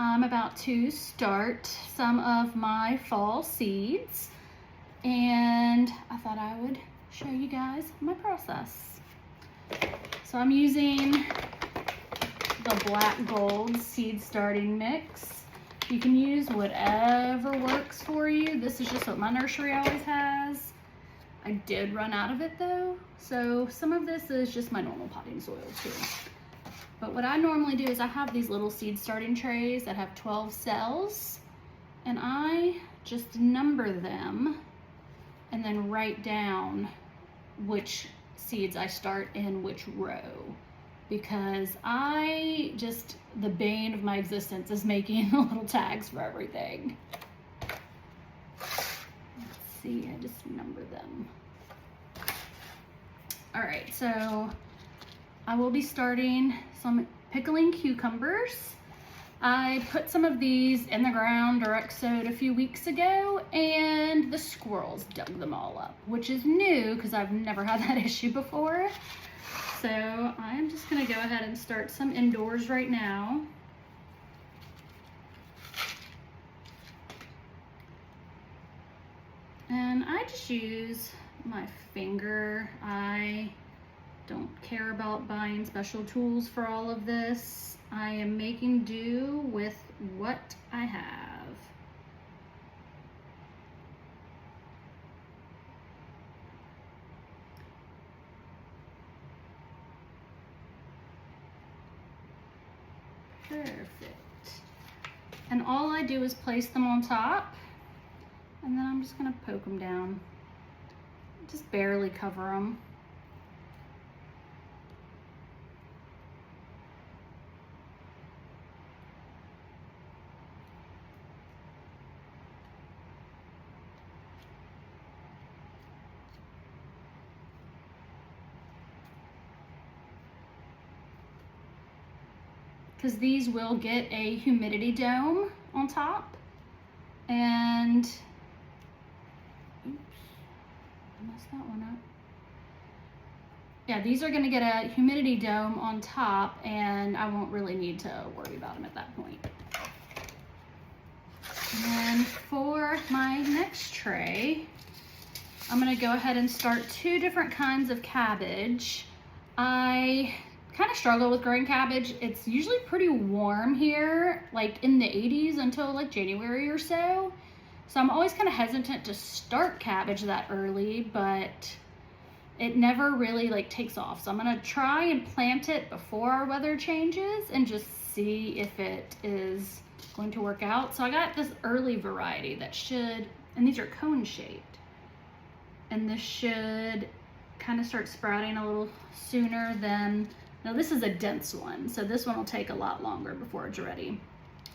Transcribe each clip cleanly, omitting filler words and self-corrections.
I'm about to start some of my fall seeds, and I thought I would show you guys my process. So I'm using the black gold seed starting mix. You can use whatever works for you. This is just what my nursery always has. I did run out of it though, so some of this is just my normal potting soil too. But what I normally do is I have these little seed starting trays that have 12 cells, and I just number them and then write down which seeds I start in which row, because the bane of my existence is making little tags for everything. Let's see, I just number them. All right, so I will be starting some pickling cucumbers. I put some of these in the ground direct sowed a few weeks ago, and the squirrels dug them all up, which is new because I've never had that issue before. So I'm just gonna go ahead and start some indoors right now. And I just use my finger. I don't care about buying special tools for all of this. I am making do with what I have. Perfect. And all I do is place them on top, and then I'm just gonna poke them down. Just barely cover them. Because these will get a humidity dome on top, and oops, I messed that one up. Yeah, these are going to get a humidity dome on top, and I won't really need to worry about them at that point. And for my next tray, I'm going to go ahead and start 2 different kinds of cabbage. I kind of struggle with growing cabbage. It's usually pretty warm here, like in the 80s until like January or so. So I'm always kind of hesitant to start cabbage that early, but it never really like takes off. So I'm gonna try and plant it before our weather changes and just see if it is going to work out. So I got this early variety that should, and these are cone shaped, and this should kind of start sprouting a little sooner than, now this is a dense one, so this one will take a lot longer before it's ready.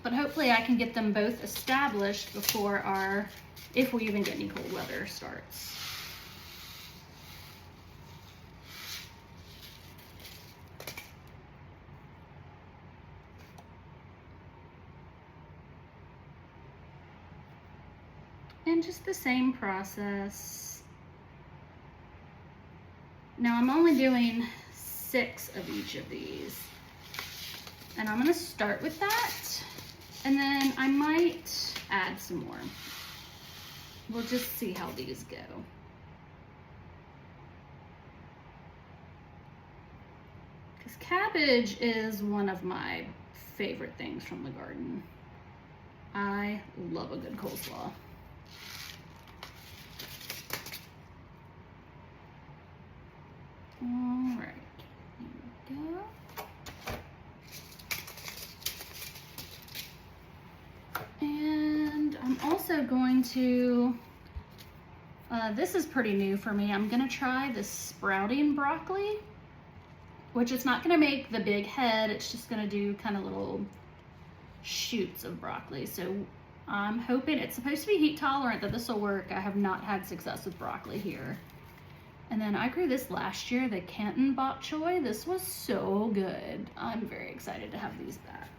But hopefully I can get them both established before if we even get any cold weather starts. And just the same process. Now I'm only doing 6 of each of these, and I'm gonna start with that, and then I might add some more. We'll just see how these go. Because cabbage is one of my favorite things from the garden. I love a good coleslaw. All right, here we go. And I'm also going to, this is pretty new for me. I'm gonna try this sprouting broccoli, which is not gonna make the big head. It's just gonna do kind of little shoots of broccoli. So I'm hoping, it's supposed to be heat tolerant, that this will work. I have not had success with broccoli here. And then I grew this last year, the Canton bok choy. This was so good. I'm very excited to have these back.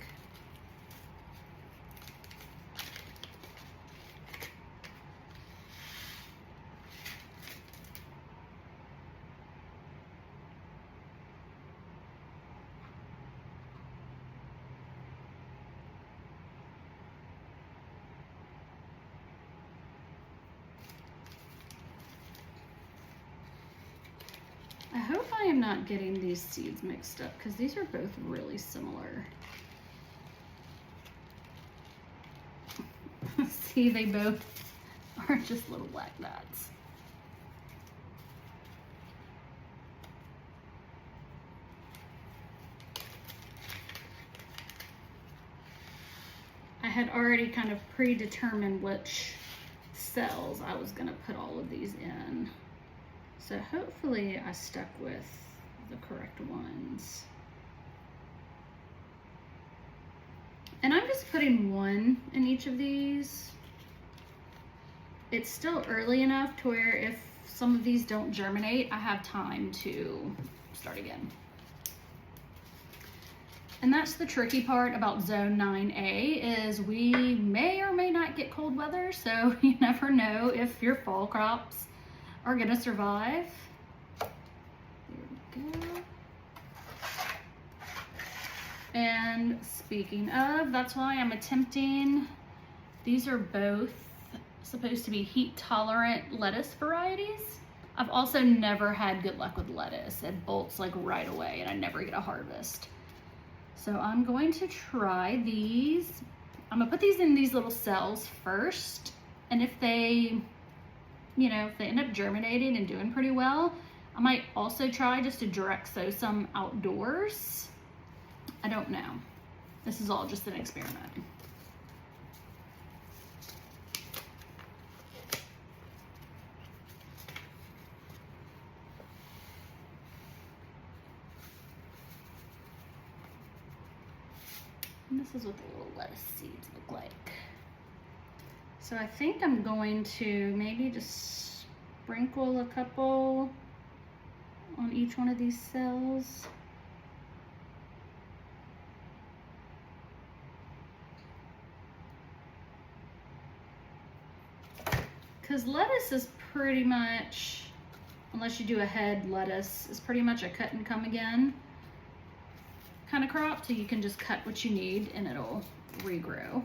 I hope I am not getting these seeds mixed up because these are both really similar. See, they both are just little black dots. I had already kind of predetermined which cells I was gonna put all of these in. So hopefully I stuck with the correct ones. And I'm just putting one in each of these. It's still early enough to where if some of these don't germinate, I have time to start again. And that's the tricky part about Zone 9A is we may or may not get cold weather, so you never know if your fall crops are gonna survive. There we go. And speaking of, that's why I'm attempting, these are both supposed to be heat tolerant lettuce varieties. I've also never had good luck with lettuce. It bolts like right away and I never get a harvest. So I'm going to try these. I'm gonna put these in these little cells first. And if they, you know, if they end up germinating and doing pretty well, I might also try just to direct sow some outdoors. I don't know. This is all just an experiment. And this is what the little lettuce seeds look like. So I think I'm going to maybe just sprinkle a couple on each one of these cells. Because lettuce is pretty much, unless you do a head lettuce, is pretty much a cut and come again kind of crop, so you can just cut what you need and it'll regrow.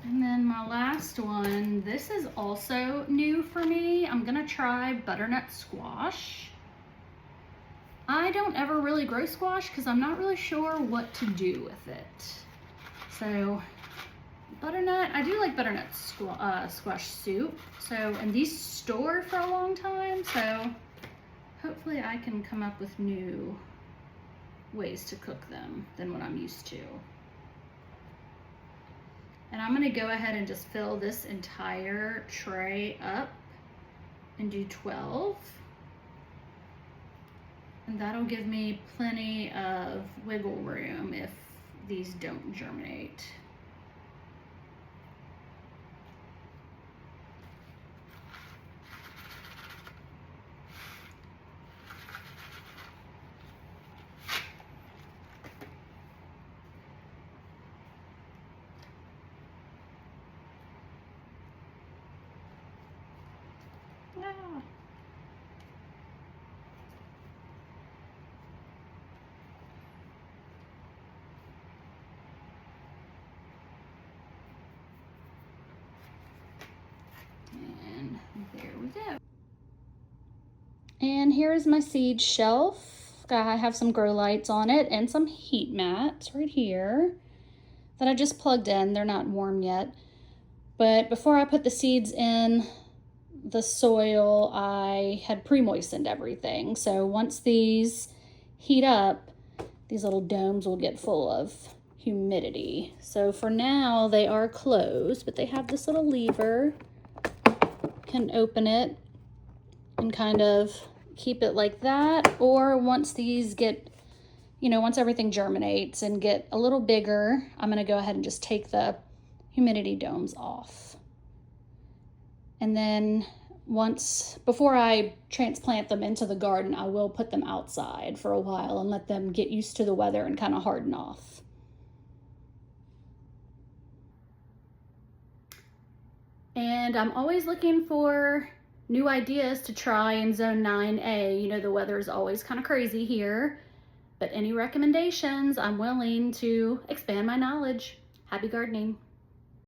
And then my last one, this is also new for me. I'm gonna try butternut squash. I don't ever really grow squash because I'm not really sure what to do with it. So butternut, I do like butternut squash soup. So, and these store for a long time, so hopefully I can come up with new ways to cook them than what I'm used to. And I'm gonna go ahead and just fill this entire tray up and do 12. And that'll give me plenty of wiggle room if these don't germinate. Ah. And there we go. And here's my seed shelf. I have some grow lights on it and some heat mats right here that I just plugged in. They're not warm yet. But before I put the seeds in the soil, I had pre-moistened everything. So once these heat up, these little domes will get full of humidity. So for now, they are closed, but they have this little lever. Can open it and kind of keep it like that, or once these get, you know, once everything germinates and get a little bigger, I'm gonna go ahead and just take the humidity domes off. And then before I transplant them into the garden, I will put them outside for a while and let them get used to the weather and kind of harden off. And I'm always looking for new ideas to try in zone 9A. You know, the weather is always kind of crazy here, but any recommendations, I'm willing to expand my knowledge. Happy gardening.